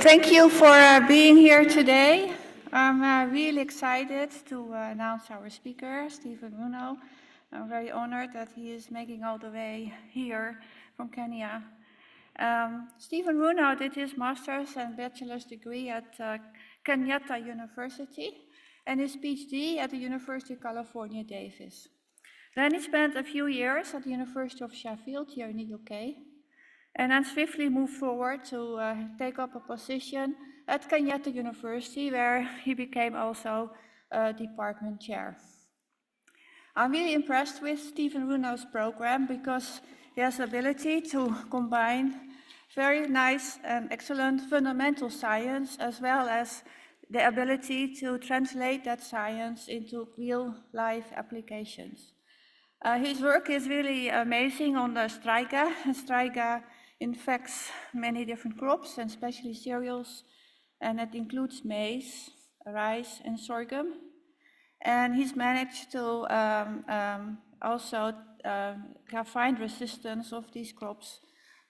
Thank you for being here today. I'm really excited to announce our speaker, Stephen Runo. I'm very honored that he is making all the way here from Kenya. Stephen Runo did his master's and bachelor's degree at Kenyatta University and his PhD at the University of California, Davis. Then he spent a few years at the University of Sheffield here in the UK, and then swiftly moved forward to take up a position at Kenyatta University, where he became also department chair. I'm really impressed with Stephen Runo's program because he has the ability to combine very nice and excellent fundamental science, as well as the ability to translate that science into real-life applications. His work is really amazing on the Striga. Striga infects many different crops, and especially cereals, and it includes maize, rice, and sorghum. And he's managed to also find resistance of these crops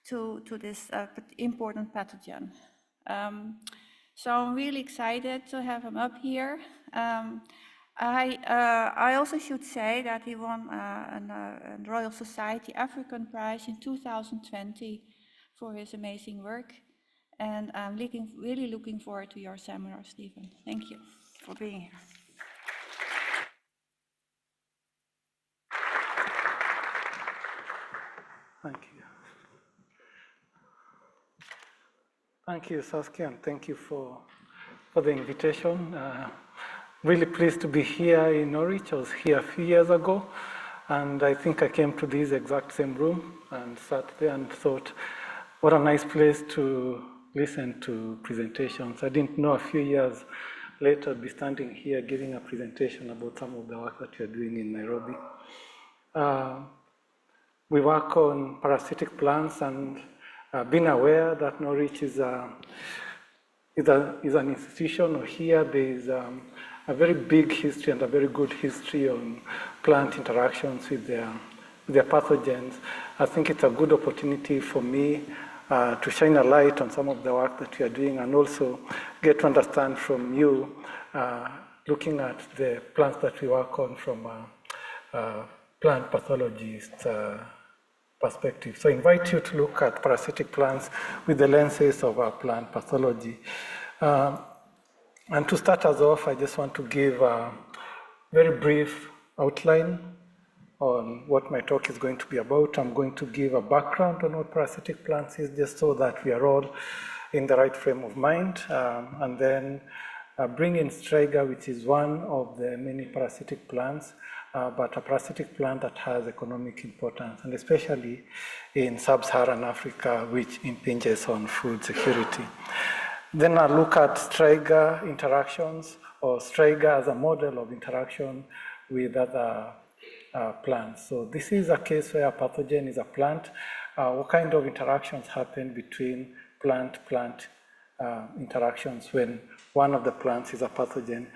to this important pathogen. So I'm really excited to have him up here. I also should say that he won a Royal Society African Prize in 2020 for his amazing work. And I'm really looking forward to your seminar, Stephen. Thank you for being here. Thank you. Thank you, Saskia, and thank you for the invitation. Really pleased to be here in Norwich. I was here a few years ago, and I think I came to this exact same room and sat there and thought, what a nice place to listen to presentations. I didn't know a few years later I'd be standing here giving a presentation about some of the work that you're doing in Nairobi. We work on parasitic plants, and being aware that Norwich is an institution, or here there is a very big history and a very good history on plant interactions with their pathogens. I think it's a good opportunity for me to shine a light on some of the work that we are doing, and also get to understand from you, looking at the plants that we work on from a plant pathologist perspective. So I invite you to look at parasitic plants with the lenses of our plant pathology. And to start us off, I just want to give a very brief outline on what my talk is going to be about. I'm going to give a background on what parasitic plants is, just so that we are all in the right frame of mind. And then bring in Striga, which is one of the many parasitic plants, but a parasitic plant that has economic importance, and especially in sub-Saharan Africa, which impinges on food security. Then I'll look at Striga interactions, or Striga as a model of interaction with other plants. So this is a case where a pathogen is a plant. What kind of interactions happen between plant-plant interactions when one of the plants is a pathogen?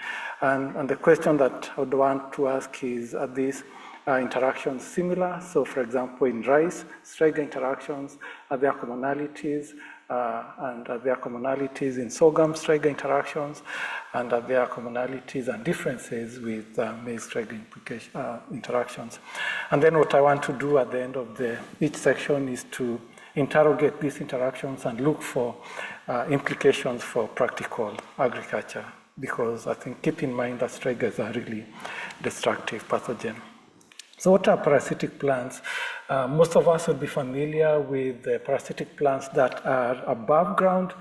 And the question that I would want to ask is, are these interactions similar? So for example, in rice, Striga interactions, are there commonalities? And are there commonalities in sorghum Striga interactions? And are there commonalities and differences with maize Striga interactions? And then what I want to do at the end of each section is to interrogate these interactions and look for implications for practical agriculture, because I think keep in mind that Striga is a really destructive pathogen. So what are parasitic plants? Most of us would be familiar with the parasitic plants that are above ground,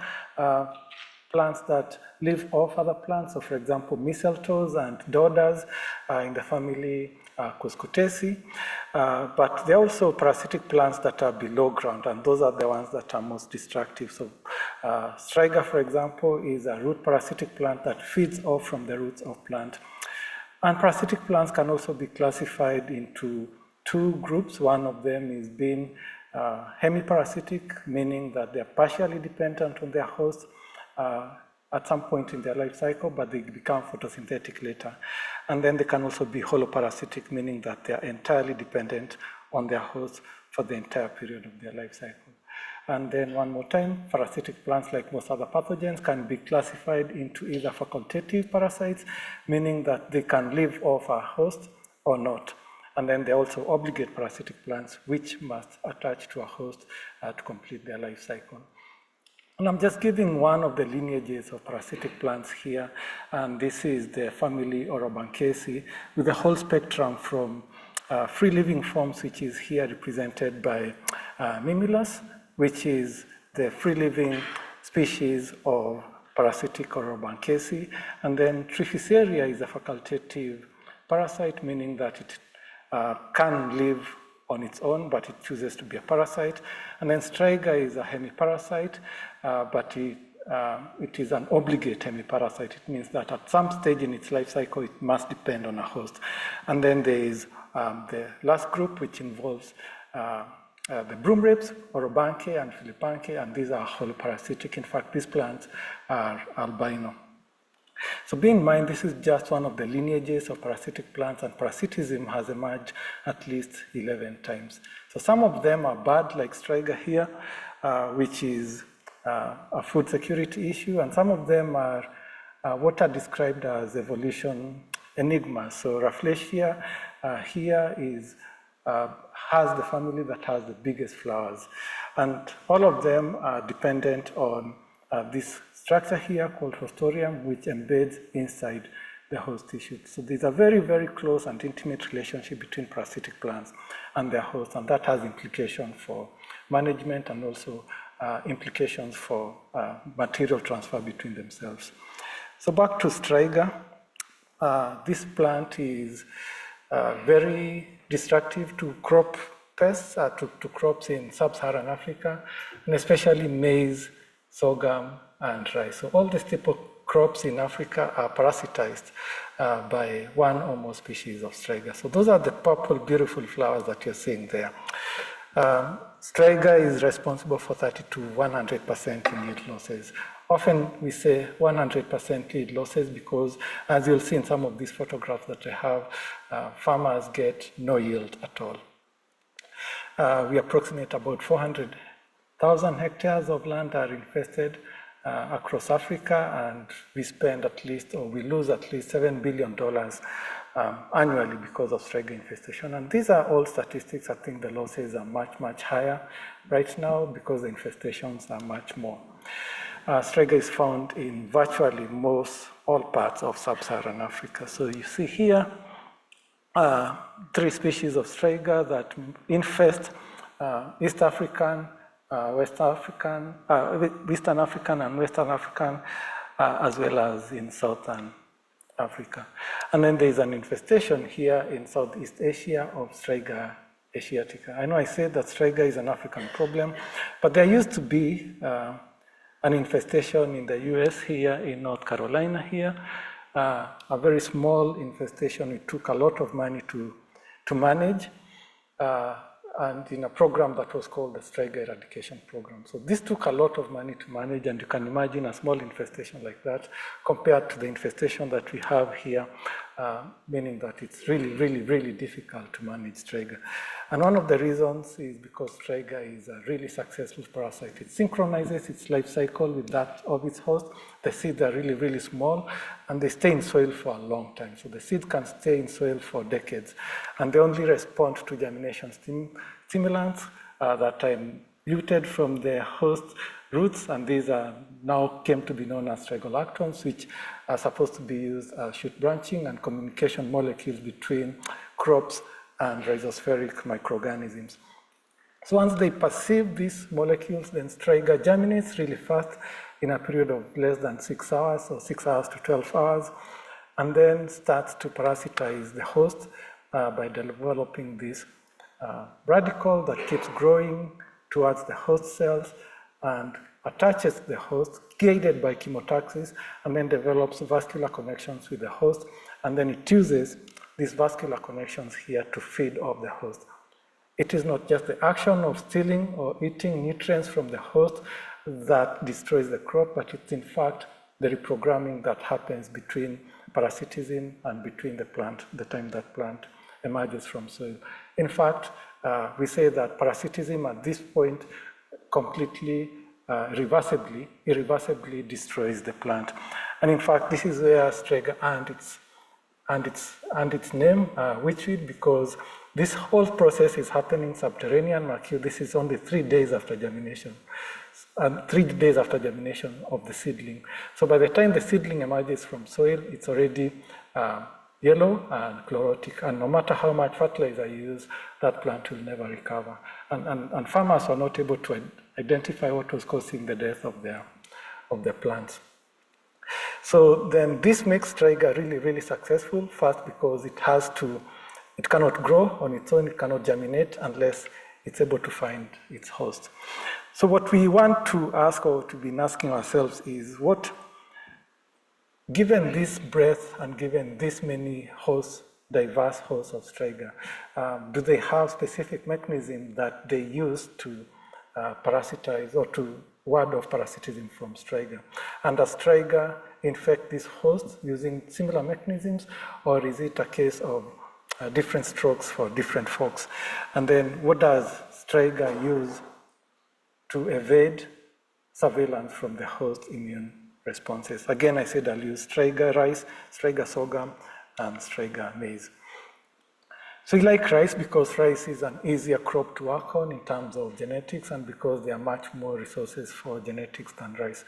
plants that live off other plants. So for example, mistletoes and doders in the family Cuscutaceae. But there are also parasitic plants that are below ground, and those are the ones that are most destructive. So Striga, for example, is a root parasitic plant that feeds off from the roots of plant. And parasitic plants can also be classified into two groups. One of them is being hemiparasitic, meaning that they're partially dependent on their host at some point in their life cycle, but they become photosynthetic later. And then they can also be holoparasitic, meaning that they're entirely dependent on their host for the entire period of their life cycle. And then one more time, parasitic plants, like most other pathogens, can be classified into either facultative parasites, meaning that they can live off a host or not. And then there are also obligate parasitic plants, which must attach to a host to complete their life cycle. And I'm just giving one of the lineages of parasitic plants here, and this is the family Orobanchaceae, with the whole spectrum from free living forms, which is here represented by Mimulus, which is the free living species of parasitic Orobanchaceae, and then Triphyceria is a facultative parasite, meaning that it can live on its own, but it chooses to be a parasite. And then Striga is a hemiparasite, but it is an obligate hemiparasite. It means that at some stage in its life cycle, it must depend on a host. And then there is the last group, which involves the broom rapes, Orobanchaceae and Philippanchaceae, and these are wholly parasitic. In fact, these plants are albino. So bear in mind, this is just one of the lineages of parasitic plants, and parasitism has emerged at least 11 times. So some of them are bad, like Striga here, which is a food security issue, and some of them are what are described as evolution enigmas. So Rafflesia here has the family that has the biggest flowers, and all of them are dependent on this structure here called haustorium, which embeds inside the host tissue. So there's a very, very close and intimate relationship between parasitic plants and their host, and that has implications for management and also implications for material transfer between themselves. So back to Striga. This plant is very destructive to crop pests, to crops in sub-Saharan Africa, and especially maize, sorghum, and rice. So all these type of crops in Africa are parasitized by one or more species of Striga. So those are the purple, beautiful flowers that you're seeing there. Striga is responsible for 30 to 100% in yield losses. Often we say 100% yield losses because, as you'll see in some of these photographs that I have, farmers get no yield at all. We approximate about 400,000 hectares of land are infested across Africa, and we spend at least, or we lose at least $7 billion annually because of Striga infestation. And these are all statistics. I think the losses are much, much higher right now because the infestations are much more. Striga is found in virtually all parts of sub-Saharan Africa. So you see here 3 species of Striga that infest East African, Eastern African and Western African, as well as in Southern Africa. And then there is an infestation here in Southeast Asia of Striga asiatica. I know I said that Striga is an African problem, but there used to be an infestation in the US here, in North Carolina here, a very small infestation. It took a lot of money to manage. And in a program that was called the Striga Eradication Program. So this took a lot of money to manage, and you can imagine a small infestation like that compared to the infestation that we have here, meaning that it's really, really, really difficult to manage Striga. And one of the reasons is because Striga is a really successful parasite. It synchronizes its life cycle with that of its host. The seeds are really, really small, and they stay in soil for a long time. So the seed can stay in soil for decades, and they only respond to germination stimulants that are muted from the host roots, and these are now came to be known as strigolactones, which are supposed to be used as shoot branching and communication molecules between crops and rhizospheric microorganisms. So once they perceive these molecules, then Striga germinates really fast in a period of less than 6 hours, or 6 hours to 12 hours, and then starts to parasitize the host by developing this radical that keeps growing towards the host cells and attaches the host, guided by chemotaxis, and then develops vascular connections with the host, and then it uses these vascular connections here to feed off the host. It is not just the action of stealing or eating nutrients from the host that destroys the crop, but it's in fact the reprogramming that happens between parasitism and between the plant, the time that plant emerges from soil. In fact, we say that parasitism at this point completely, irreversibly destroys the plant. And in fact, this is where Striga and its name, witchweed, because this whole process is happening subterranean. This is only 3 days after germination, and 3 days after germination of the seedling. So by the time the seedling emerges from soil, it's already yellow and chlorotic, and no matter how much fertilizer you use, that plant will never recover. And farmers were not able to identify what was causing the death of their plants. So then this makes Striga really, really successful, first because it cannot grow on its own, it cannot germinate unless it's able to find its host. So what we want to ask, or to be asking ourselves, is given this breadth and given this many hosts, diverse hosts of Striga, do they have specific mechanisms that they use to parasitize or to ward off parasitism from Striga? And does Striga infect these hosts using similar mechanisms, or is it a case of different strokes for different folks? And then what does Striga use to evade surveillance from the host immune responses? Again, I said I'll use Striga rice, Striga sorghum, and Striga maize. So we like rice because rice is an easier crop to work on in terms of genetics, and because there are much more resources for genetics than rice.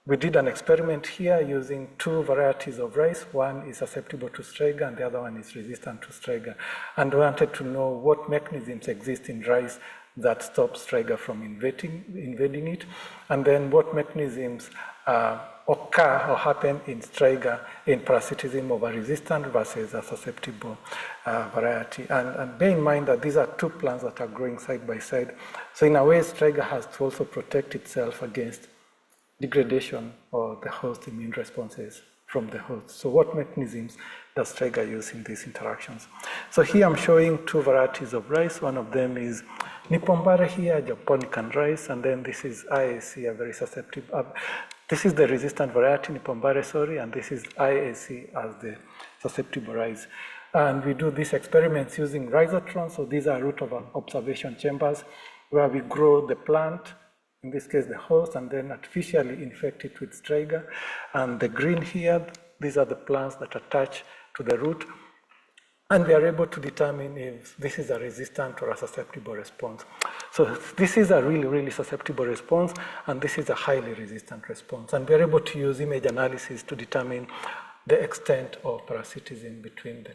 We did an experiment here using 2 varieties of rice. One is susceptible to Striga and the other one is resistant to Striga. And we wanted to know what mechanisms exist in rice that stop Striga from invading it, and then what mechanisms occur or happen in Striga in parasitism of a resistant versus a susceptible variety. And bear in mind that these are 2 plants that are growing side by side. So in a way, Striga has to also protect itself against degradation or the host immune responses from the host. So what mechanisms does Striga use in these interactions? So here I'm showing 2 varieties of rice. One of them is Nipombare here, Japonican rice, and then this is IAC, a very susceptible, this is the resistant variety, Nipombare, sorry, and this is IAC as the susceptible rice. And we do these experiments using rhizotrons, so these are root of observation chambers where we grow the plant, in this case the host, and then artificially infect it with Striga. And the green here, these are the plants that attach to the root, and we are able to determine if this is a resistant or a susceptible response. So this is a really, really susceptible response, and this is a highly resistant response. And we are able to use image analysis to determine the extent of parasitism between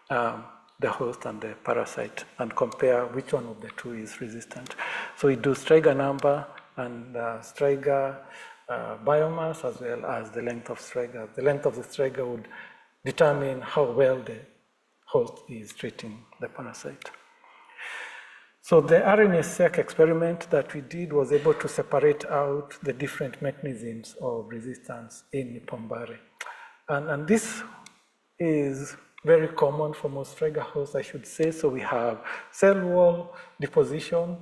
the host and the parasite, and compare which one of the 2 is resistant. So we do Striga number and Striga biomass, as well as the length of Striga. The length of the Striga would determine how well the host is treating the parasite. So the RNA-seq experiment that we did was able to separate out the different mechanisms of resistance in Nipombare. And this is very common for most Striga hosts, I should say. So we have cell wall deposition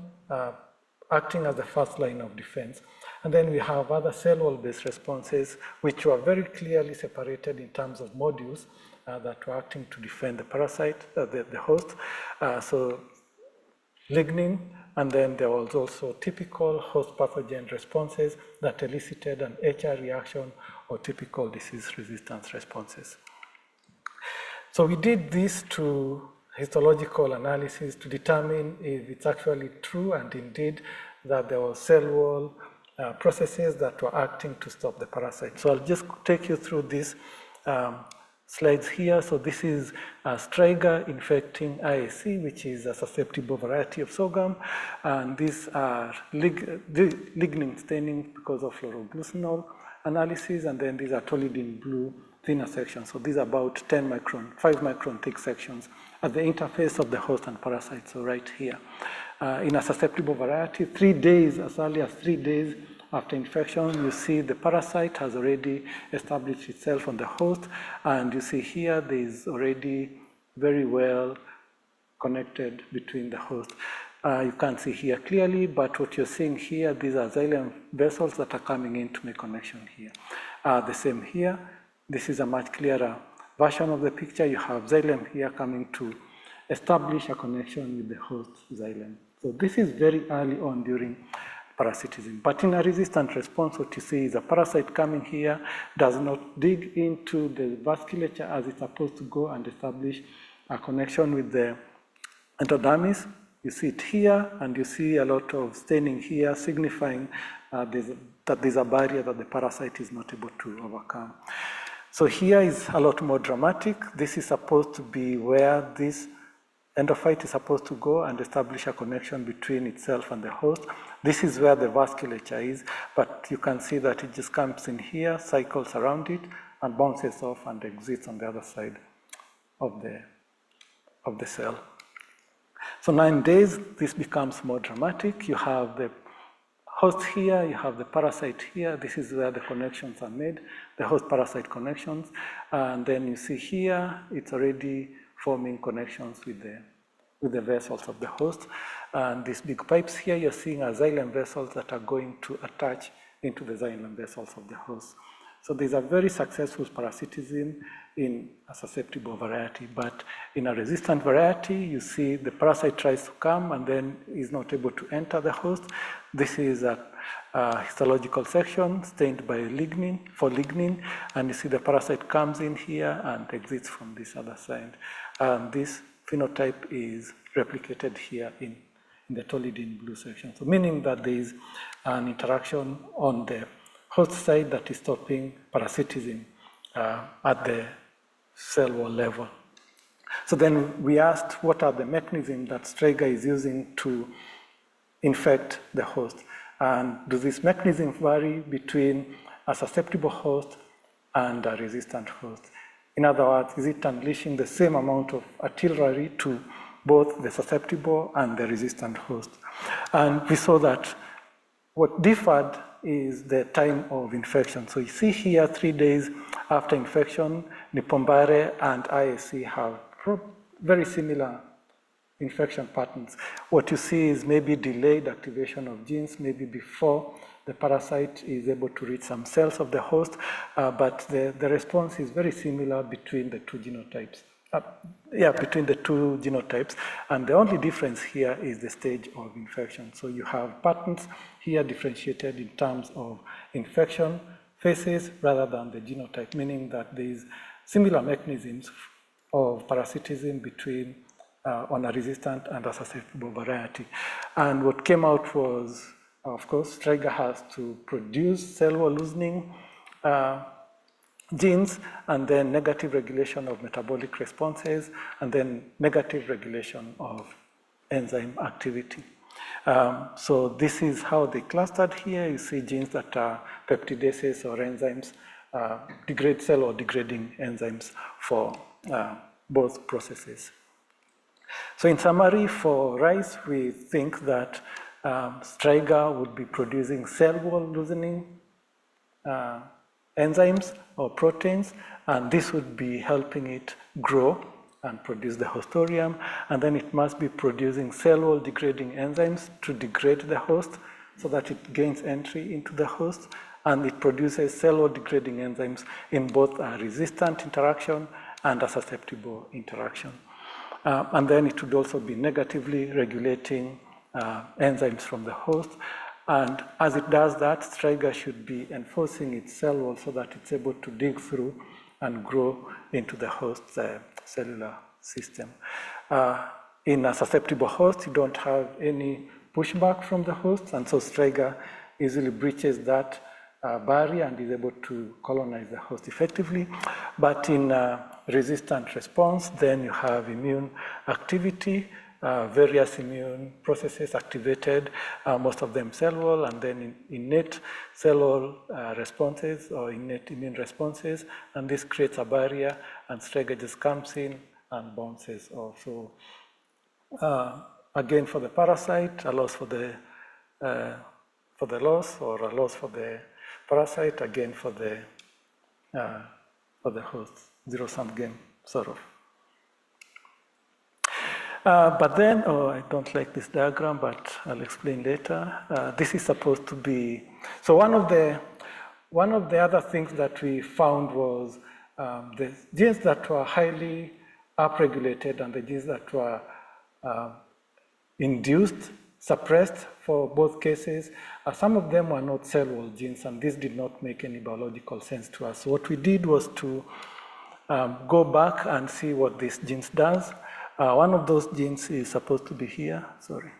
acting as the first line of defense. And then we have other cell wall-based responses, which were very clearly separated in terms of modules that were acting to defend the parasite, the host. So lignin, and then there was also typical host pathogen responses that elicited an HR reaction or typical disease resistance responses. So we did this to histological analysis to determine if it's actually true and indeed that there were cell wall processes that were acting to stop the parasite. So I'll just take you through these slides here. So this is Striga infecting IAC, which is a susceptible variety of sorghum. And these are lignin staining because of fluoroglucinol analysis. And then these are toluidine blue thinner sections. So these are about 10 micron, 5 micron thick sections at the interface of the host and parasite, so right here. In a susceptible variety, 3 days, as early as 3 days after infection, you see the parasite has already established itself on the host, and you see here there is already very well connected between the host. You can't see here clearly, but what you're seeing here, these are xylem vessels that are coming in to make connection here. The same here. This is a much clearer version of the picture. You have xylem here coming to establish a connection with the host xylem. So this is very early on during parasitism. But in a resistant response, what you see is a parasite coming here, does not dig into the vasculature as it's supposed to go and establish a connection with the endodermis. You see it here, and you see a lot of staining here, signifying that there's a barrier that the parasite is not able to overcome. So here is a lot more dramatic. This is supposed to be where this endophyte is supposed to go and establish a connection between itself and the host. This is where the vasculature is, but you can see that it just comes in here, cycles around it, and bounces off and exits on the other side of the cell. So 9 days, this becomes more dramatic. You have the host here, you have the parasite here. This is where the connections are made, the host-parasite connections. And then you see here, it's already forming connections with the vessels of the host. And these big pipes here, you're seeing are xylem vessels that are going to attach into the xylem vessels of the host. So there's a very successful parasitism in a susceptible variety, but in a resistant variety, you see the parasite tries to come and then is not able to enter the host. This is a histological section stained by lignin, and you see the parasite comes in here and exits from this other side. And this phenotype is replicated here in the tolidine blue section. So meaning that there is an interaction on the host side that is stopping parasitism at the cell wall level. So then we asked what are the mechanisms that Striga is using to infect the host, and do these mechanisms vary between a susceptible host and a resistant host? In other words, is it unleashing the same amount of artillery to both the susceptible and the resistant host? And we saw that what differed is the time of infection. So you see here 3 days after infection, Nipombare and IAC have very similar infection patterns. What you see is maybe delayed activation of genes, maybe before the parasite is able to reach some cells of the host, but the response is very similar between the two genotypes. Between the two genotypes, and the only difference here is the stage of infection. So you have patterns here differentiated in terms of infection phases rather than the genotype, meaning that there is similar mechanisms of parasitism between on a resistant and a susceptible variety. And what came out was, of course, Striga has to produce cell wall loosening genes, and then negative regulation of metabolic responses, and then negative regulation of enzyme activity. So this is how they clustered here. You see genes that are peptidases or enzymes, degrade cell or degrading enzymes for both processes. So in summary, for rice, we think that Striga would be producing cell wall loosening enzymes or proteins, and this would be helping it grow and produce the haustorium, and then it must be producing cell wall degrading enzymes to degrade the host so that it gains entry into the host, and it produces cell wall degrading enzymes in both a resistant interaction and a susceptible interaction. And then it would also be negatively regulating enzymes from the host. And as it does that, Striga should be enforcing its cell wall so that it's able to dig through and grow into the host's cellular system. In a susceptible host, you don't have any pushback from the host, and so Striga easily breaches that barrier and is able to colonize the host effectively. But in a resistant response, then you have immune activity, various immune processes activated, most of them cell wall, and then innate cell wall responses or innate immune responses, and this creates a barrier, and Striga just comes in and bounces off. So again, for the parasite, a loss for the loss, or a loss for the parasite, again for the host, zero-sum game, sort of. But then, I don't like this diagram, but I'll explain later. This is supposed to be, so one of the other things that we found was the genes that were highly upregulated and the genes that were induced suppressed for both cases. Some of them were not cell wall genes, and this did not make any biological sense to us. So what we did was to go back and see what this gene does. One of those genes is supposed to be here, sorry.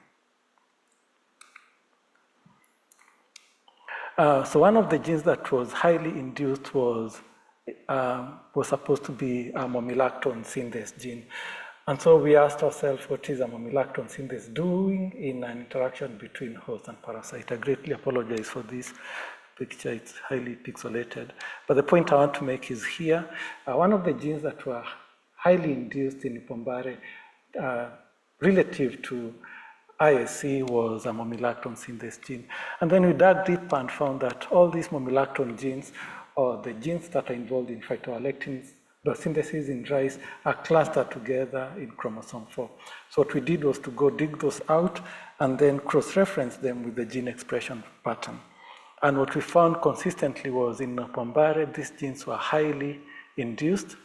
So one of the genes that was highly induced was supposed to be a mammalactone synthase gene. And so we asked ourselves, what is a mammalactone synthase doing in an interaction between host and parasite? I greatly apologize for this picture, it's highly pixelated. But the point I want to make is here, one of the genes that were highly induced in Nipombare relative to ISC was a mammalactone synthase gene. And then we dug deep and found that all these mammalactone genes, or the genes that are involved in phytoallectin synthesis in rice, are clustered together in chromosome 4. So what we did was to go dig those out and then cross-reference them with the gene expression pattern. And what we found consistently was in Nipombare, these genes were highly induced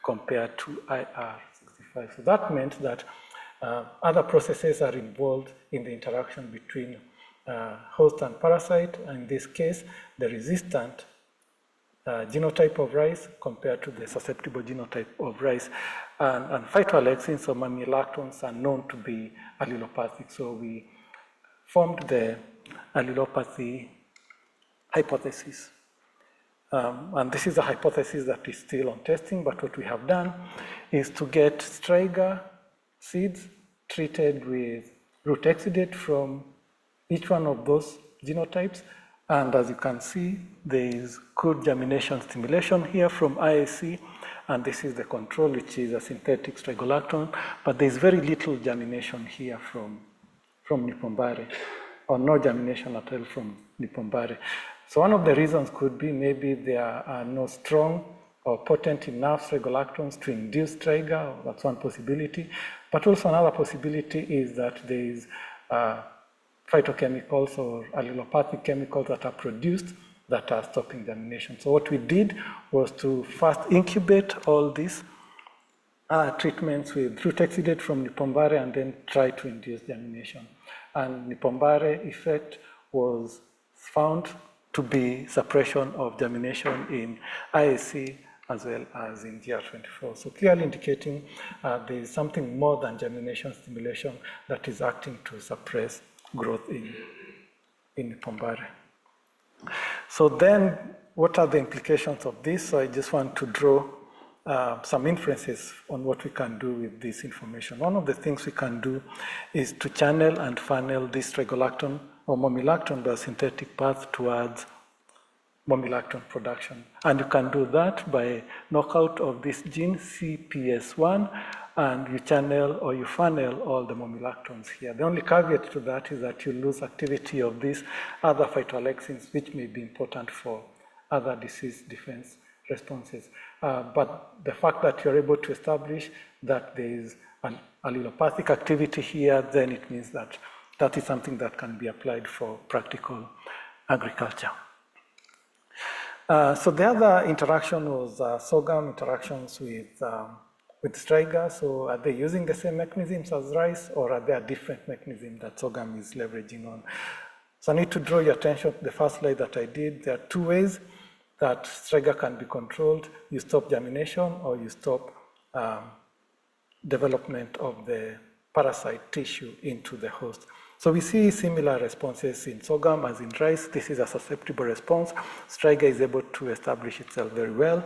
compared to IR65. So that meant that other processes are involved in the interaction between host and parasite, and in this case, the resistant genotype of rice compared to the susceptible genotype of rice. And phytoalexins or mammalactones are known to be allelopathic. So we formed the allelopathy hypothesis. And this is a hypothesis that is still on testing, but what we have done is to get Striga seeds treated with root exudate from each one of those genotypes. And as you can see, there is good germination stimulation here from IAC, and this is the control, which is a synthetic strigolactone, but there is very little germination here from Nipombare, or no germination at all from Nipombare. So one of the reasons could be maybe there are no strong or potent enough strigolactones to induce Striga. That's one possibility. But also another possibility is that there is phytochemicals or allelopathic chemicals that are produced that are stopping germination. So what we did was to first incubate all these treatments with root exudate from Nipombare and then try to induce germination. And Nipombare effect was found to be suppression of germination in IAC as well as in GR24. So clearly indicating there is something more than germination stimulation that is acting to suppress growth in Nipombare. So then, what are the implications of this? So I just want to draw some inferences on what we can do with this information. One of the things we can do is to channel and funnel this strigolactone or mammalactone biosynthetic path towards mammalactone production. And you can do that by knockout of this gene CPS1, and you channel or you funnel all the mammalactones here. The only caveat to that is that you lose activity of these other phytoalexins, which may be important for other disease defense responses. But the fact that you're able to establish that there is an allelopathic activity here, then it means that that is something that can be applied for practical agriculture. So the other interaction was sorghum interactions with Striga. So are they using the same mechanisms as rice, or are there different mechanisms that sorghum is leveraging on? So I need to draw your attention to the first slide that I did. There are two ways that Striga can be controlled. You stop germination or you stop development of the parasite tissue into the host. So we see similar responses in sorghum as in rice. This is a susceptible response. Striga is able to establish itself very well.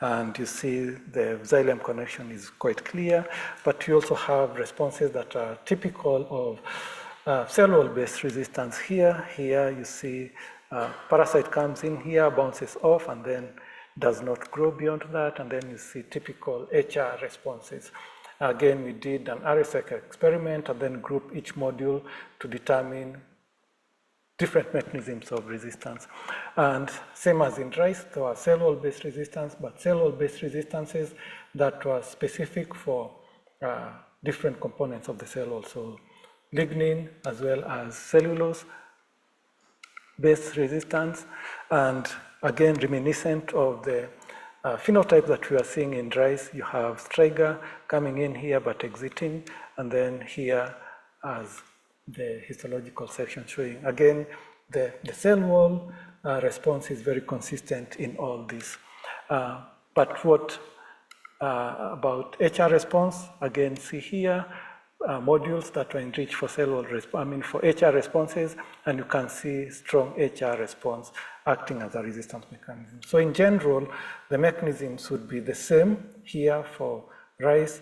And you see the xylem connection is quite clear. But you also have responses that are typical of cell wall-based resistance here. Here you see parasite comes in here, bounces off, and then does not grow beyond that. And then you see typical HR responses. Again, we did an RSEC experiment and then group each module to determine different mechanisms of resistance. And same as in rice, there were cell wall-based resistance, but cell wall-based resistances that were specific for different components of the cell wall. So lignin as well as cellulose-based resistance, and again, reminiscent of the phenotype that we are seeing in rice. You have Striga coming in here but exiting, and then here as the histological section showing, again, the cell wall response is very consistent in all this. But what about HR response, again, see here, modules that were enriched for cell wall for HR responses, and you can see strong HR response acting as a resistance mechanism. So in general, the mechanisms would be the same here for rice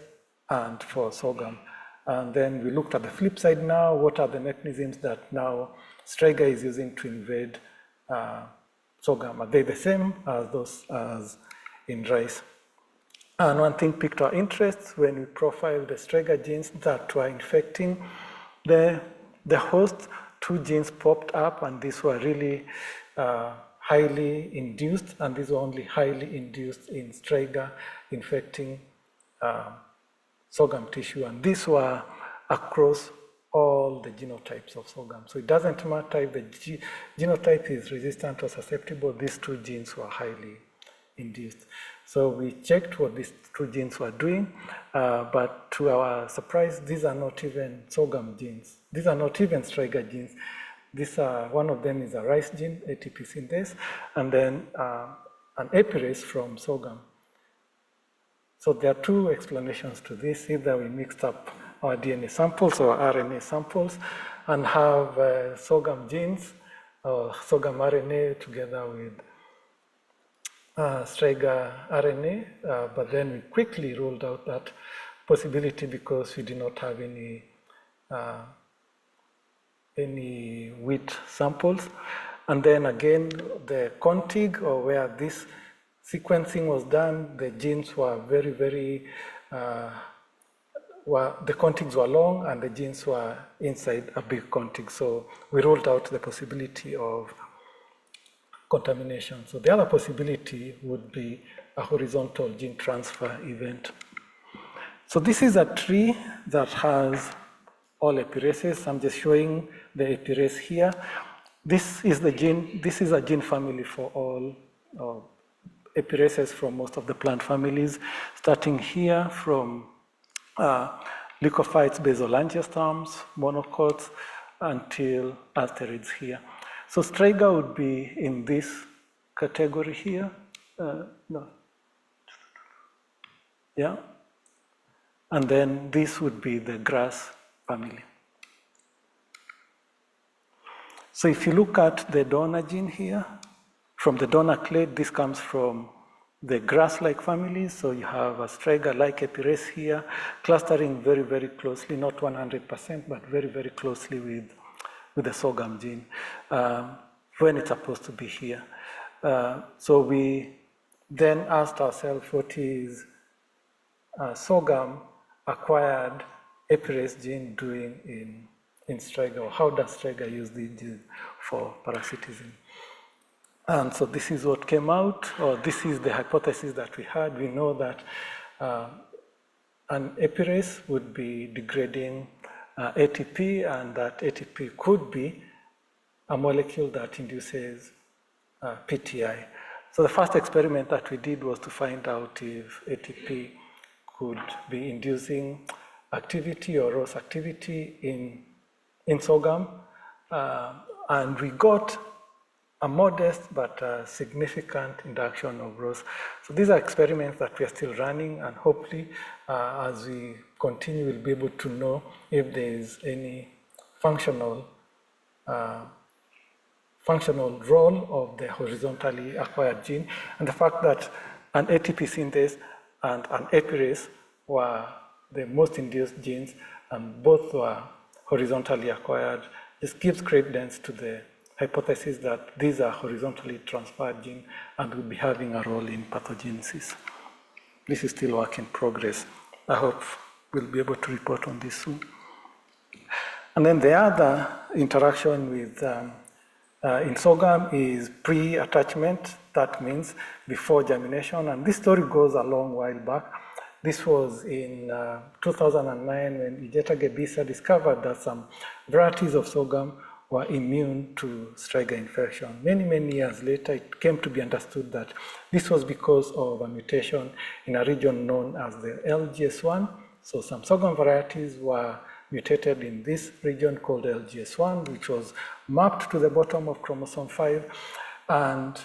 and for sorghum. And then we looked at the flip side now. What are the mechanisms that now Striga is using to invade sorghum? Are they the same as those as in rice? And one thing piqued our interest when we profiled the Striga genes that were infecting the host. 2 genes popped up, and these were really highly induced, and these were only highly induced in Striga infecting sorghum tissue, and these were across all the genotypes of sorghum. So it doesn't matter if the genotype is resistant or susceptible, these 2 genes were highly induced. So we checked what these 2 genes were doing, but to our surprise, these are not even sorghum genes. These are not even Striga genes. These are, one of them is a rice gene, ATP synthase, and then an epirase from sorghum. So there are 2 explanations to this. Either we mixed up our DNA samples or RNA samples and have sorghum genes or sorghum RNA together with Striga RNA, but then we quickly ruled out that possibility because we did not have any wheat samples. And then again, the contig, or where this sequencing was done, the genes were very, very, the contigs were long and the genes were inside a big contig. So we ruled out the possibility of contamination. So the other possibility would be a horizontal gene transfer event. So this is a tree that has all epirases. I'm just showing the epirase here. This is the gene, this is a gene family for all epirases from most of the plant families, starting here from leucophytes, basal angiosperms, monocots, until asterids here. So Striga would be in this category here. Yeah. And then this would be the grass family. So if you look at the donor gene here, from the donor clade, this comes from the grass-like families. So you have a Striga-like epirase here, clustering very, very closely, not 100%, but very, very closely with the sorghum gene, when it's supposed to be here. So we then asked ourselves, what is sorghum acquired epirase gene doing in Striga, or how does Striga use the gene for parasitism? And so this is what came out, or this is the hypothesis that we had. We know that an epirase would be degrading ATP, and that ATP could be a molecule that induces PTI. So the first experiment that we did was to find out if ATP could be inducing activity or ROS activity in sorghum, and we got a modest but significant induction of ROS. So these are experiments that we are still running, and hopefully as we continue, we'll be able to know if there is any functional role of the horizontally acquired gene, and the fact that an ATP synthase and an epirase were the most induced genes, and both were horizontally acquired, just gives credence to the hypothesis that these are horizontally transferred genes and will be having a role in pathogenesis. This is still work in progress. I hope we'll be able to report on this soon. And then the other interaction with in sorghum is pre-attachment. That means before germination, and this story goes a long while back. This was in 2009 when Ijeta Gebisa discovered that some varieties of sorghum were immune to Striga infection. Many, many years later, it came to be understood that this was because of a mutation in a region known as the LGS1. So some sorghum varieties were mutated in this region called LGS1, which was mapped to the bottom of chromosome 5. And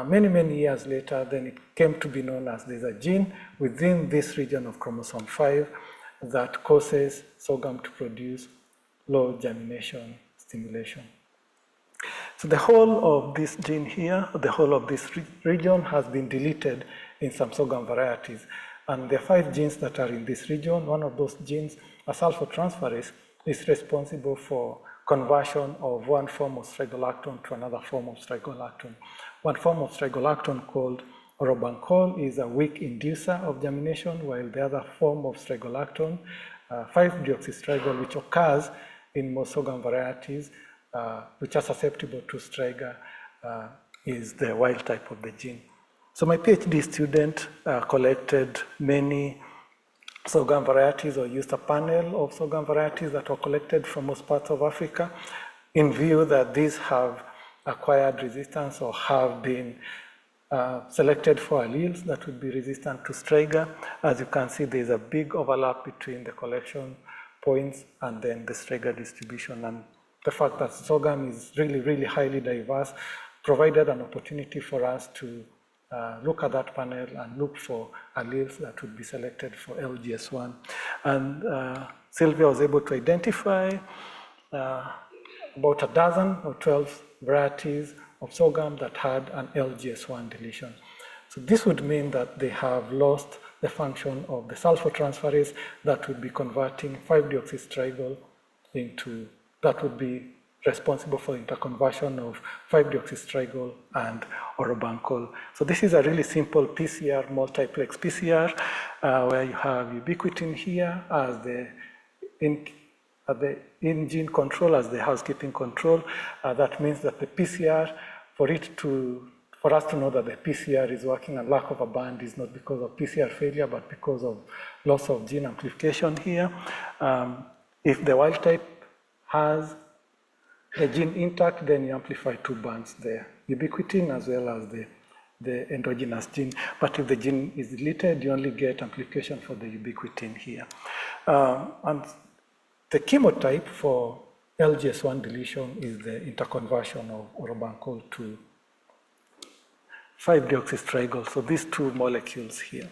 many, many years later, then it came to be known as there's a gene within this region of chromosome 5 that causes sorghum to produce low germination stimulation. So the whole of this gene here, the whole of this region has been deleted in some sorghum varieties. And there are 5 genes that are in this region. One of those genes, a sulfotransferase, is responsible for conversion of one form of strigolactone to another form of strigolactone. One form of strigolactone called Orobanchaceae is a weak inducer of germination, while the other form of strigolactone, 5-deoxystrigol, which occurs in most sorghum varieties, which are susceptible to Striga, is the wild type of the gene. So my PhD student collected many sorghum varieties, or used a panel of sorghum varieties that were collected from most parts of Africa, in view that these have acquired resistance or have been selected for alleles that would be resistant to Striga. As you can see, there is a big overlap between the collection points and then the Striga distribution. And the fact that sorghum is really, really highly diverse provided an opportunity for us to look at that panel and look for alleles that would be selected for LGS1. And Sylvia was able to identify about a dozen or 12 varieties of sorghum that had an LGS1 deletion. So this would mean that they have lost the function of the sulfotransferase that would be converting 5-deoxystrigol into, that would be responsible for interconversion of 5-deoxystrigol and orobanchaceae. So this is a really simple PCR, multiplex PCR, where you have ubiquitin here as the in-gene control, as the housekeeping control. That means that the PCR, for us to know that the PCR is working and lack of a band is not because of PCR failure, but because of loss of gene amplification here. If the wild type has the gene intact, then you amplify 2 bands there, ubiquitin as well as the endogenous gene. But if the gene is deleted, you only get amplification for the ubiquitin here. And the chemotype for LGS1 deletion is the interconversion of orobanchaceae to 5-deoxystrigol, so these 2 molecules here.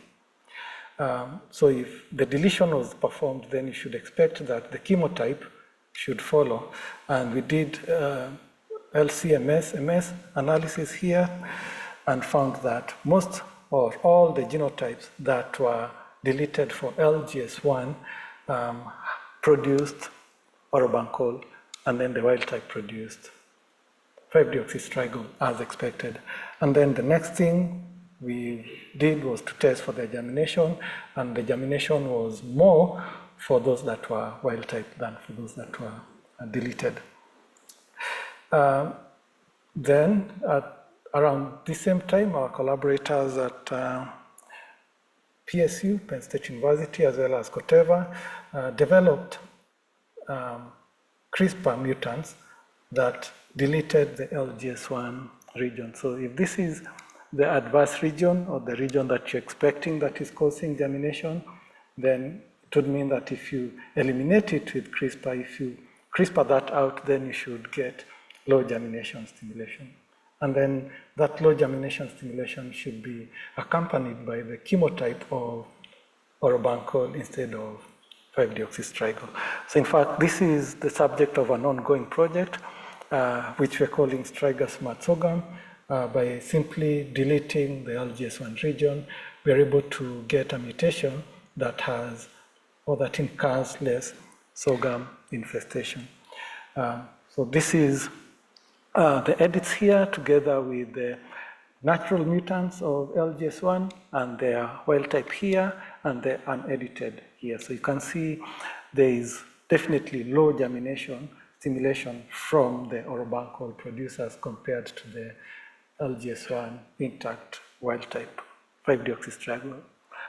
So if the deletion was performed, then you should expect that the chemotype should follow. And we did LC-MS analysis here and found that most or all the genotypes that were deleted for LGS1 produced orobanchaceae, and then the wild type produced 5-deoxystrigol as expected. And then the next thing we did was to test for the germination, and the germination was more for those that were wild type than for those that were deleted. Then around the same time, our collaborators at PSU, Penn State University, as well as Koteva, developed CRISPR mutants that deleted the LGS1 region. So if this is the adverse region, or the region that you're expecting that is causing germination, then it would mean that if you eliminate it with CRISPR, if you CRISPR that out, then you should get low germination stimulation. And then that low germination stimulation should be accompanied by the chemotype of orobanchaceae instead of 5-deoxystrigol. So in fact, this is the subject of an ongoing project, which we're calling Striga Smart Sorghum. By simply deleting the LGS1 region, we're able to get a mutation that has, or that incurs less sorghum infestation. So this is the edits here together with the natural mutants of LGS1 and their wild type here and the unedited here. So you can see there is definitely low germination stimulation from the orobanchaceae producers compared to the LGS1 intact wild type 5-deoxystrigol,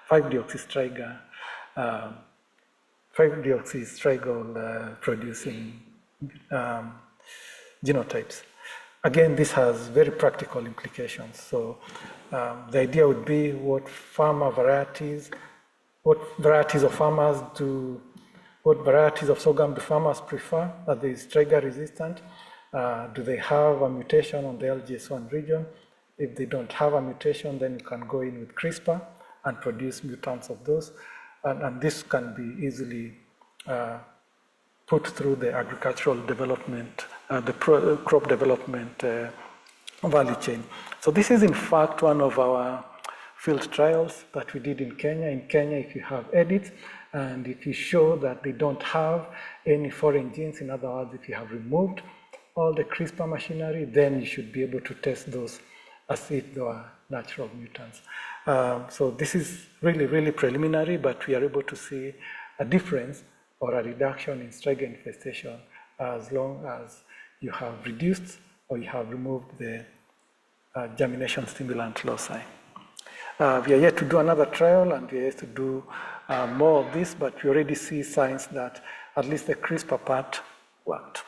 5-deoxystrigol producing genotypes. Again, this has very practical implications. So the idea would be what varieties of farmers do, what varieties of sorghum do farmers prefer? Are they Striga resistant? Do they have a mutation on the LGS1 region? If they don't have a mutation, then you can go in with CRISPR and produce mutants of those. And this can be easily put through the agricultural development, crop development value chain. So this is in fact one of our field trials that we did in Kenya. In Kenya, if you have edits, and if you show that they don't have any foreign genes, in other words, if you have removed all the CRISPR machinery, then you should be able to test those as if they were natural mutants. So this is really, really preliminary, but we are able to see a difference or a reduction in Striga infestation as long as you have reduced or you have removed the germination stimulant loci. We are yet to do another trial, and we are yet to do more of this, but we already see signs that at least the CRISPR part worked.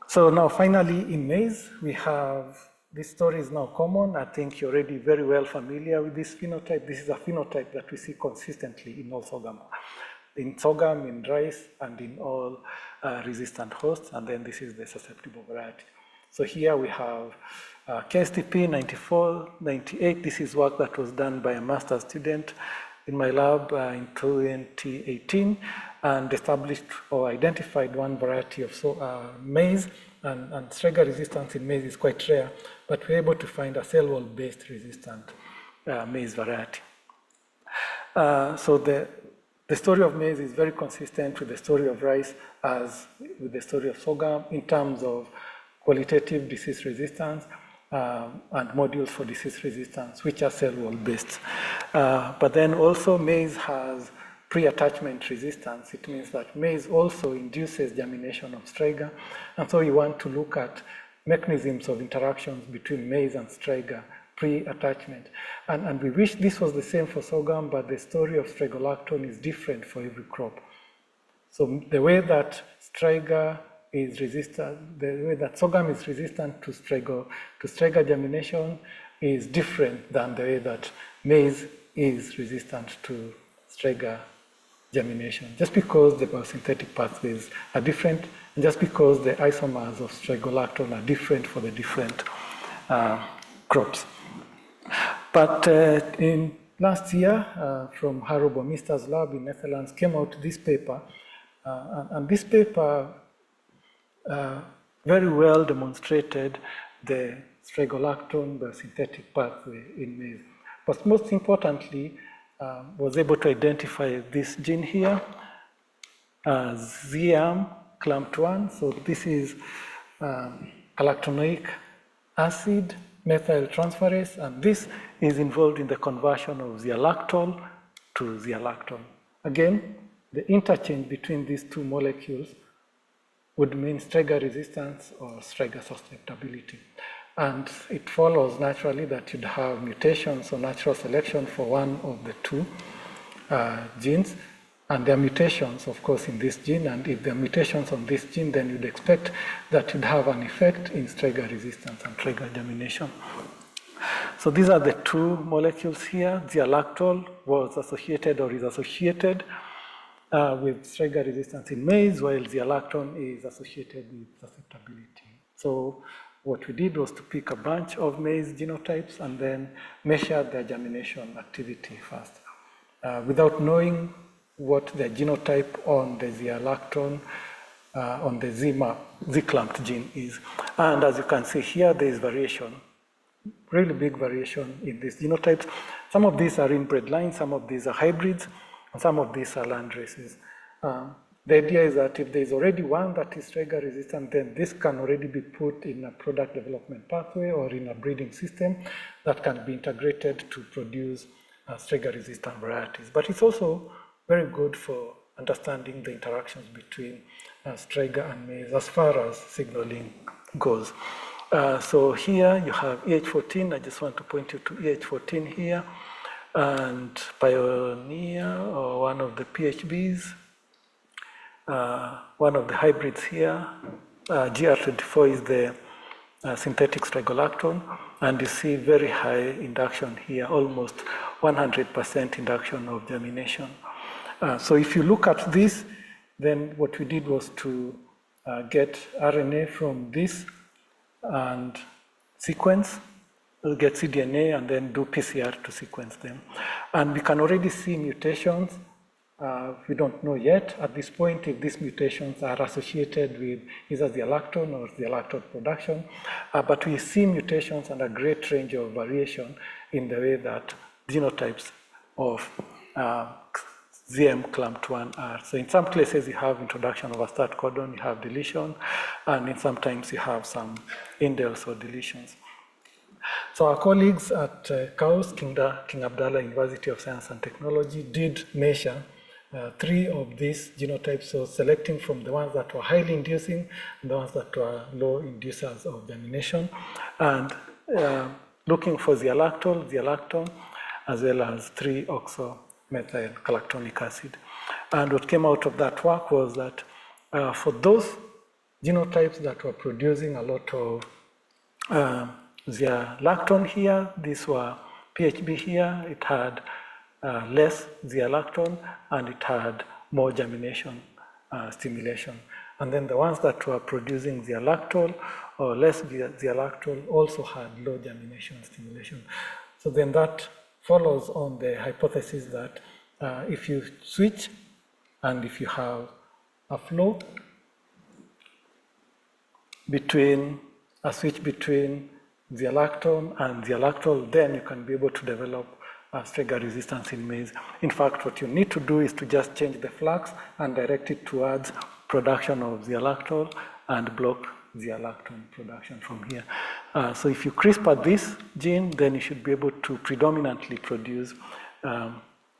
So now finally in maize, we have, this story is now common. I think you're already very well familiar with this phenotype. This is a phenotype that we see consistently in all sorghum. In sorghum, in rice, and in all resistant hosts, and then this is the susceptible variety. So here we have KSTP 9498. This is work that was done by a master's student in my lab in 2018, and established or identified one variety of maize, and Striga resistance in maize is quite rare, but we're able to find a cell wall-based resistant maize variety. So the story of maize is very consistent with the story of rice as with the story of sorghum in terms of qualitative disease resistance and modules for disease resistance, which are cell wall based. But then also maize has pre-attachment resistance. It means that maize also induces germination of Striga. And so you want to look at mechanisms of interactions between maize and Striga pre-attachment. And we wish this was the same for sorghum, but the story of strigolactone is different for every crop. So the way that Striga is resistant, the way that sorghum is resistant to Striga germination is different than the way that maize is resistant to Striga germination, just because the biosynthetic pathways are different, and just because the isomers of strigolactone are different for the different crops. But in last year, from Harold Bomister's lab in Netherlands, came out this paper, and this paper very well demonstrated the strigolactone biosynthetic pathway in maize. But most importantly, was able to identify this gene here as ZAM CLAMP1. So this is galactanoic acid methyl transferase, and this is involved in the conversion of zealactol to zealactone. Again, the interchange between these two molecules would mean Striga resistance or Striga susceptibility. And it follows naturally that you'd have mutations or natural selection for one of the two genes. And there are mutations, of course, in this gene. And if there are mutations on this gene, then you'd expect that you'd have an effect in Striga resistance and Striga germination. So these are the two molecules here. Zealactol was associated or is associated with Striga resistance in maize, while zealactone is associated with susceptibility. So what we did was to pick a bunch of maize genotypes and then measure their germination activity first, without knowing what the genotype on the zealactone, on the Z-clamped gene is. And as you can see here, there is variation, really big variation in these genotypes. Some of these are inbred lines, some of these are hybrids, and some of these are land races. The idea is that if there is already one that is Striga resistant, then this can already be put in a product development pathway or in a breeding system that can be integrated to produce Striga resistant varieties. But it's also very good for understanding the interactions between Striga and maize as far as signaling goes. So here you have EH14. I just want to point you to EH14 here, and Pioneer, or one of the PHBs, one of the hybrids here, GR24 is the synthetic strigolactone, and you see very high induction here, almost 100% induction of germination. So if you look at this, then what we did was to get RNA from this and sequence, get cDNA, and then do PCR to sequence them. And we can already see mutations. We don't know yet at this point if these mutations are associated with either the lactone or the lactone production, but we see mutations and a great range of variation in the way that genotypes of ZM-CLAMP1 are. So in some places you have introduction of a start codon, you have deletion, and in sometimes you have some indels or deletions. So our colleagues at KAUS, King Abdallah University of Science and Technology, did measure 3 of these genotypes, so selecting from the ones that were highly inducing and the ones that were low inducers of germination, and looking for zealactone, as well as 3-oxomethyl-galactonic acid. And what came out of that work was that for those genotypes that were producing a lot of zealactone here, these were PHB here, it had less zealactone, and it had more germination stimulation. And then the ones that were producing zealactone or less zealactone also had low germination stimulation. So then that follows on the hypothesis that if you switch and if you have a flow between, a switch between zealactone and zealactone, then you can be able to develop Striga resistance in maize. In fact, what you need to do is to just change the flux and direct it towards production of zealactone and block zealactone production from here. So if you CRISPR this gene, then you should be able to predominantly produce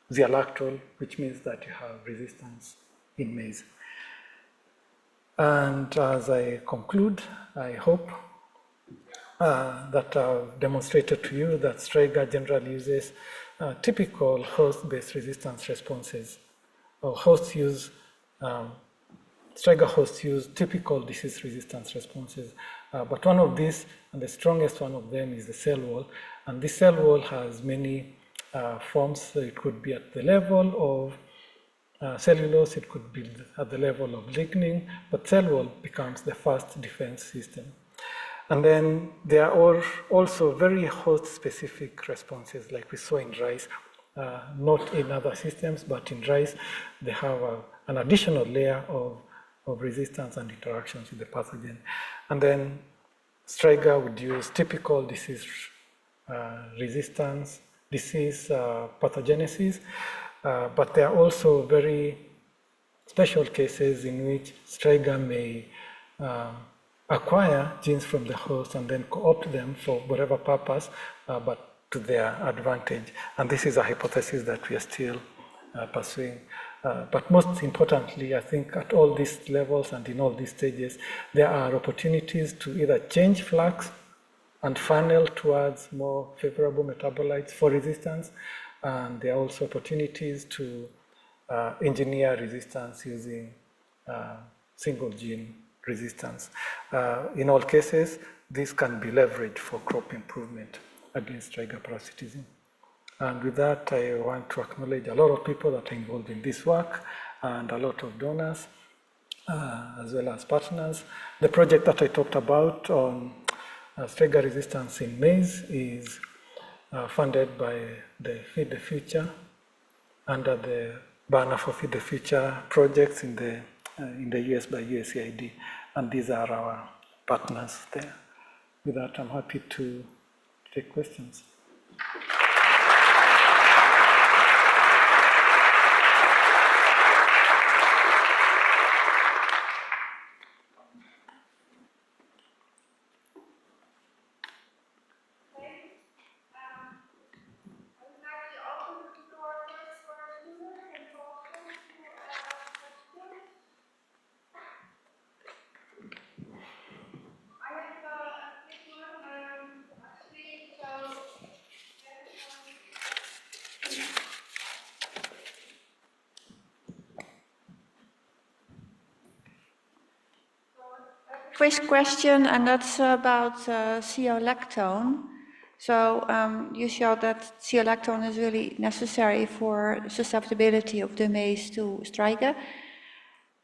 zealactone, which means that you have resistance in maize. And as I conclude, I hope that I've demonstrated to you that Striga generally uses typical host-based resistance responses. Or Striga hosts use typical disease resistance responses. But one of these, and the strongest one of them, is the cell wall. And this cell wall has many forms. So it could be at the level of cellulose, it could be at the level of lignin, but cell wall becomes the first defense system. And then there are also very host-specific responses, like we saw in rice, not in other systems, but in rice, they have an additional layer of resistance and interactions with the pathogen. And then Striga would use typical disease resistance, disease pathogenesis, but there are also very special cases in which Striga may acquire genes from the host and then co-opt them for whatever purpose, but to their advantage. And this is a hypothesis that we are still pursuing. But most importantly, I think at all these levels and in all these stages, there are opportunities to either change flux and funnel towards more favorable metabolites for resistance. And there are also opportunities to engineer resistance using single gene resistance. In all cases, this can be leveraged for crop improvement against Striga parasitism. And with that, I want to acknowledge a lot of people that are involved in this work and a lot of donors, as well as partners. The project that I talked about on Striga resistance in maize is funded by the Feed the Future under the banner for Feed the Future projects in the US by USAID, and these are our partners there. With that, I'm happy to take questions. First question, and that's about CO-lactone. So you showed that C-electron is really necessary for susceptibility of the maize to Striga.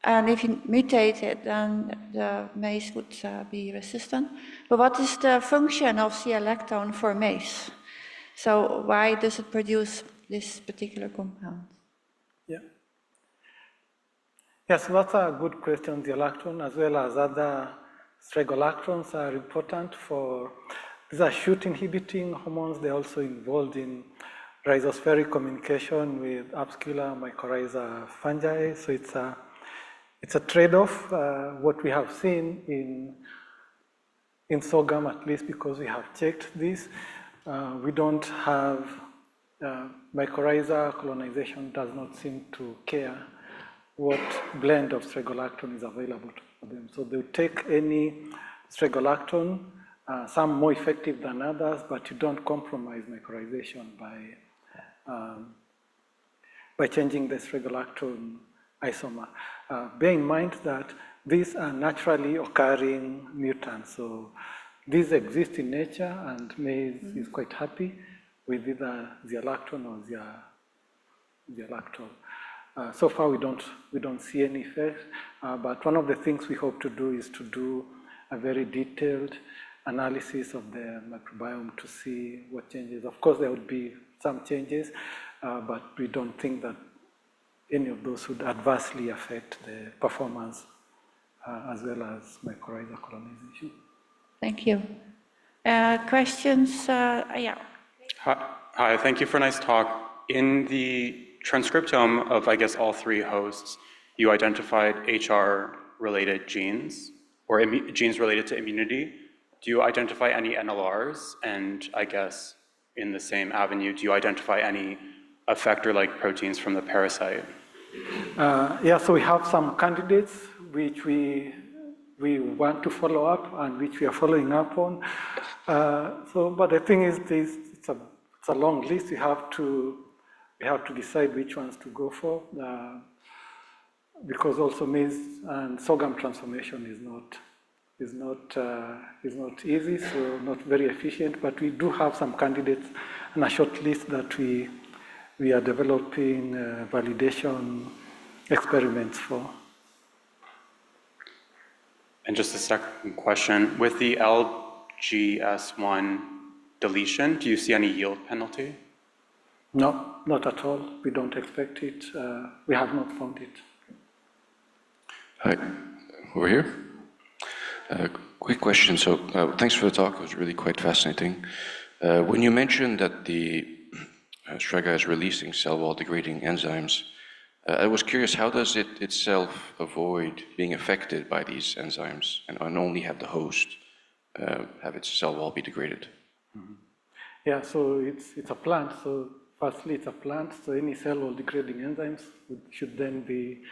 And if you mutate it, then the maize would be resistant. But what is the function of C-electron for maize? So why does it produce this particular compound? Yeah. Yes, that's a good question. The electron, as well as other strigolactons, are important for, these are shoot inhibiting hormones. They're also involved in rhizospheric communication with upscalar mycorrhiza fungi. So it's a trade-off. What we have seen in sorghum, at least because we have checked this, we don't have mycorrhiza colonization does not seem to care what blend of strigolacton is available for them. So they'll take any strigolacton, some more effective than others, but you don't compromise mycorrhization by changing the strigolacton isomer. Bear in mind that these are naturally occurring mutants. So these exist in nature, and maize is quite happy with either zeolacton or zeolactol. So far, we don't see any effect, but one of the things we hope to do is to do a very detailed analysis of the microbiome to see what changes. Of course, there would be some changes, but we don't think that any of those would adversely affect the performance as well as mycorrhiza colonization. Thank you. Questions? Yeah. Hi, thank you for a nice talk. In the transcriptome of, I guess, all three hosts, you identified HR-related genes, or genes related to immunity. Do you identify any NLRs? And I guess in the same avenue, do you identify any effector-like proteins from the parasite? Yeah, so we have some candidates which we want to follow up and which we are following up on. But the thing is, it's a long list. We have to decide which ones to go for, because also maize and sorghum transformation is not easy, so not very efficient. But we do have some candidates and a short list that we are developing validation experiments for. And just a second question, with the LGS1 deletion, do you see any yield penalty? No, not at all. We don't expect it. We have not found it. Hi, over here. Quick question. So thanks for the talk. It was really quite fascinating. When you mentioned that the Striga is releasing cell wall degrading enzymes, I was curious, how does it itself avoid being affected by these enzymes and only have the host have its cell wall be degraded? Mm-hmm. Yeah, so it's a plant. So firstly, it's a plant. So any cell wall degrading enzymes should then be,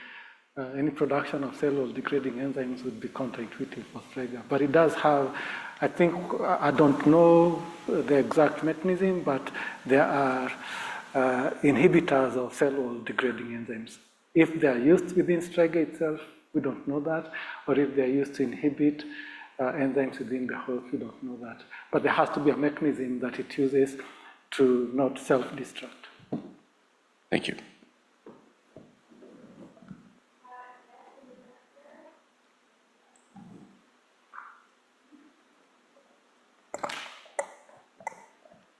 any production of cell wall degrading enzymes would be counterintuitive for Striga. But it does have, I don't know the exact mechanism, but there are inhibitors of cell wall degrading enzymes. If they are used within Striga itself, we don't know that, or if they are used to inhibit enzymes within the host, we don't know that. But there has to be a mechanism that it uses to not self-destruct. Thank you.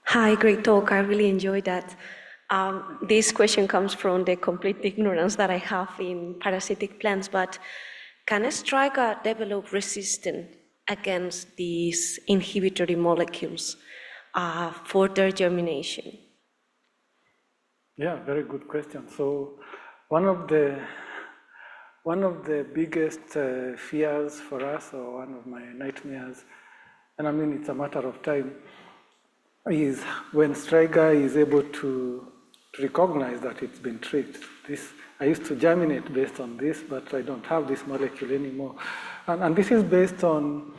Hi, great talk. I really enjoyed that. This question comes from the complete ignorance that I have in parasitic plants, but can a Striga develop resistance against these inhibitory molecules for their germination? Yeah, very good question. So one of the biggest fears for us, or one of my nightmares, and I mean it's a matter of time, is when Striga is able to recognize that it's been tricked. I used to germinate based on this, but I don't have this molecule anymore. And this is based on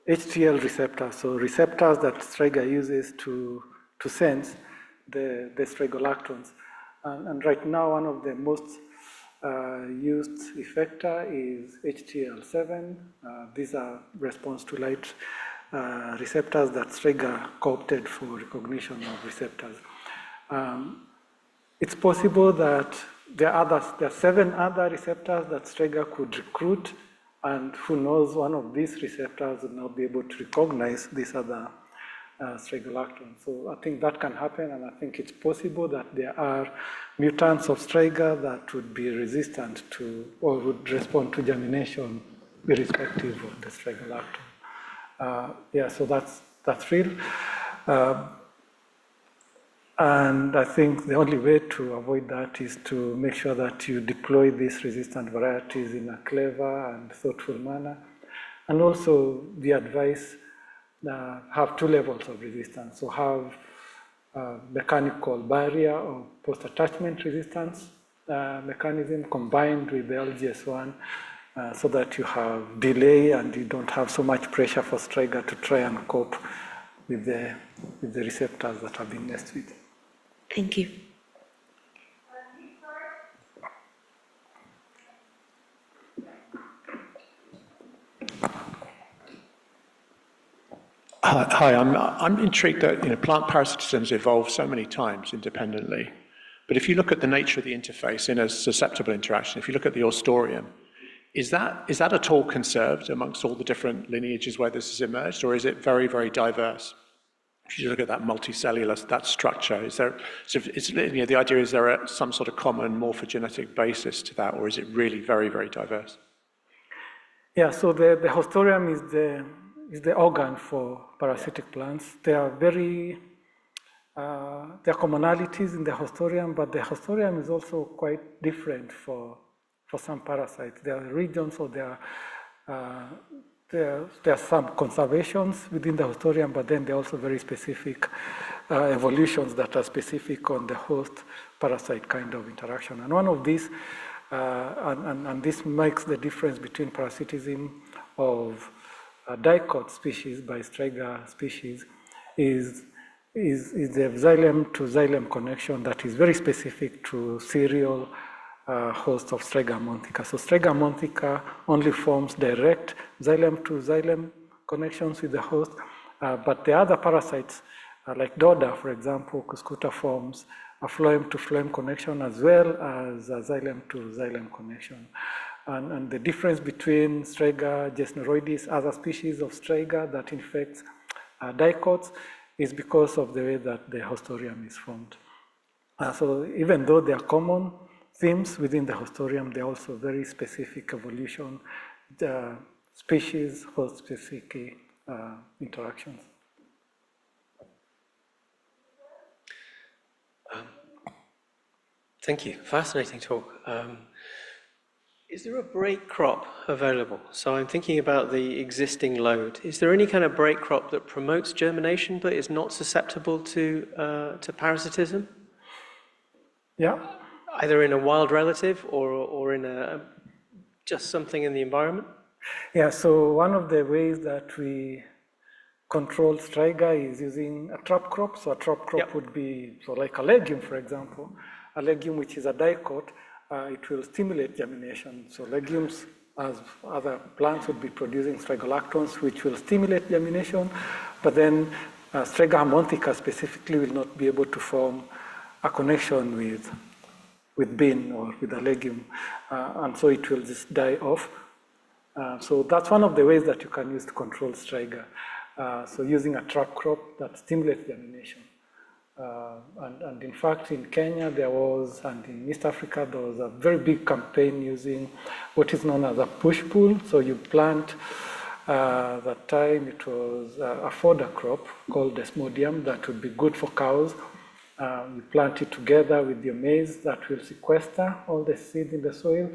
HTL receptors, so receptors that Striga uses to sense the strigolactons. And right now, one of the most used effector is HTL7. These are response to light receptors that Striga co-opted for recognition of receptors. It's possible that there are 7 other receptors that Striga could recruit, and who knows, one of these receptors will now be able to recognize these other strigolactone. So I think that can happen, and I think it's possible that there are mutants of Striga that would be resistant to or would respond to germination irrespective of the strigolactone. Yeah, so that's real. And I think the only way to avoid that is to make sure that you deploy these resistant varieties in a clever and thoughtful manner. And also, the advice have 2 levels of resistance. So have mechanical barrier or post-attachment resistance mechanism combined with the LGS1 so that you have delay and you don't have so much pressure for Striga to try and cope with the receptors that have been messed with. Thank you. Hi, I'm intrigued that plant parasitisms evolve so many times independently. But if you look at the nature of the interface in a susceptible interaction, if you look at the haustorium, is that at all conserved amongst all the different lineages where this has emerged, or is it very, very diverse? If you look at that multicellular, that structure, the idea is there some sort of common morphogenetic basis to that, or is it really very, very diverse? Yeah, so the haustorium is the organ for parasitic plants. There are commonalities in the haustorium, but the haustorium is also quite different for some parasites. There are regions, or there are some conservations within the haustorium, but then there are also very specific evolutions that are specific on the host-parasite kind of interaction. And one of these, and this makes the difference between parasitism of dicot species by Striga species, is the xylem to xylem connection that is very specific to serial host of Striga montica. So Striga montica only forms direct xylem to xylem connections with the host, but the other parasites, like Doda, for example, Cuscuta forms a phloem to phloem connection as well as a xylem to xylem connection. And the difference between Striga gesneroides, other species of Striga that infects dicots, is because of the way that the haustorium is formed. So even though there are common themes within the haustorium, there are also very specific evolution, species, host-specific interactions. Thank you. Fascinating talk. Is there a break crop available? So I'm thinking about the existing load. Is there any kind of break crop that promotes germination but is not susceptible to parasitism? Yeah. Either in a wild relative or in just something in the environment? Yeah, so one of the ways that we control Striga is using a trap crop. So a trap crop would be, so like a legume, for example, a legume which is a dicot, it will stimulate germination. So legumes, as other plants, would be producing strigolactones, which will stimulate germination, but then Striga montica specifically will not be able to form a connection with bean or with a legume, and so it will just die off. So that's one of the ways that you can use to control Striga. So using a trap crop that stimulates germination. And in fact, in Kenya and in East Africa, there was a very big campaign using what is known as a push-pull. So you plant, that time it was a fodder crop called desmodium that would be good for cows. You plant it together with your maize that will sequester all the seeds in the soil.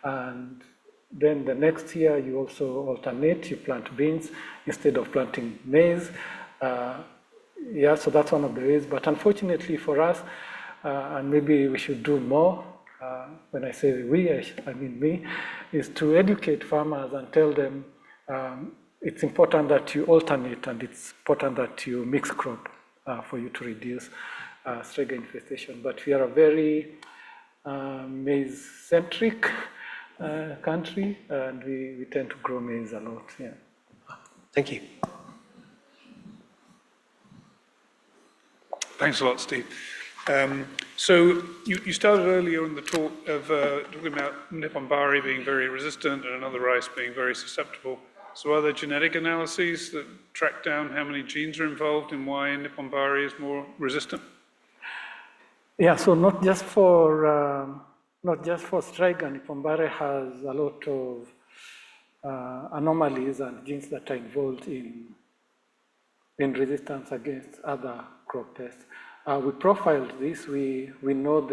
And then the next year you also alternate, you plant beans instead of planting maize. Yeah, so that's one of the ways. But unfortunately for us, and maybe we should do more, when I say we, I mean me, is to educate farmers and tell them it's important that you alternate and it's important that you mix crop for you to reduce Striga infestation. But we are a very maize-centric country, and we tend to grow maize a lot. Yeah. Thank you. Thanks a lot, Steve. So you started earlier in the talk of talking about Nippon-Bari being very resistant and another rice being very susceptible. So are there genetic analyses that track down how many genes are involved and why Nippon-Bari is more resistant? Yeah, so not just for Striga, Nippon-Bari has a lot of anomalies and genes that are involved in resistance against other crop pests. We profiled this. We know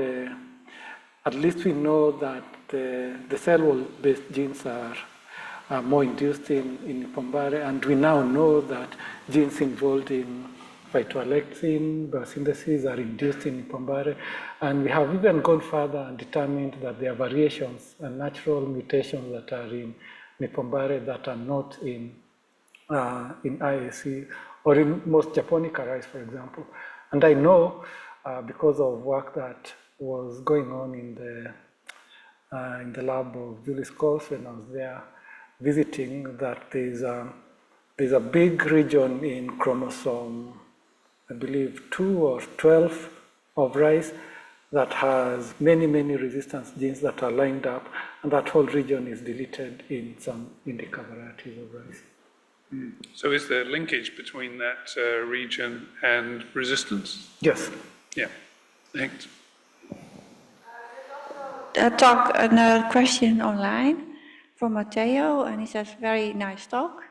at least we know that the cell wall-based genes are more induced in Nippon-Bari, and we now know that genes involved in phytoalexin biosynthesis are induced in Nippon-Bari, and we have even gone further and determined that there are variations and natural mutations that are in Nippon-Bari that are not in IAC or in most Japonica rice, for example. And I know because of work that was going on in the lab of Julie Scholes when I was there visiting, that there's a big region in chromosome, I believe 2 or 12 of rice that has many, many resistance genes that are lined up, and that whole region is deleted in some indica varieties of rice. So is there linkage between that region and resistance? Yes. Yeah, thanks. Another question online from Matteo, and he says, very nice talk.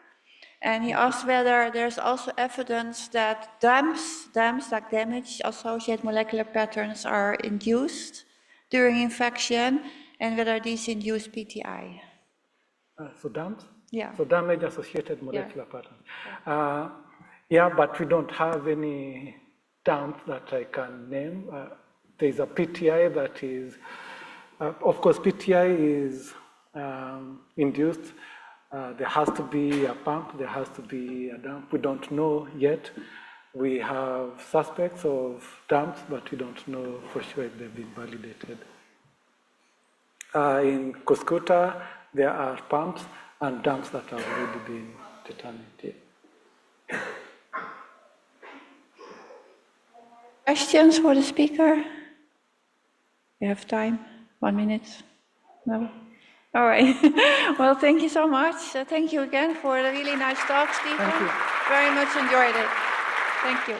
And he asked whether there's also evidence that DAMs like damage-associated molecular patterns are induced during infection, and whether these induce PTI. So DAMs? Yeah. So damage-associated molecular patterns. Yeah, but we don't have any DAMs that I can name. There's a PTI that is, of course, PTI is induced. There has to be a pump, there has to be a dump. We don't know yet. We have suspects of dumps, but we don't know for sure if they've been validated. In Cuscuta, there are pumps and dumps that have already been determined. Yeah. Questions for the speaker? You have time? 1 minute? No? All right. Well, thank you so much. Thank you again for a really nice talk, Stephen. Thank you. Very much enjoyed it. Thank you.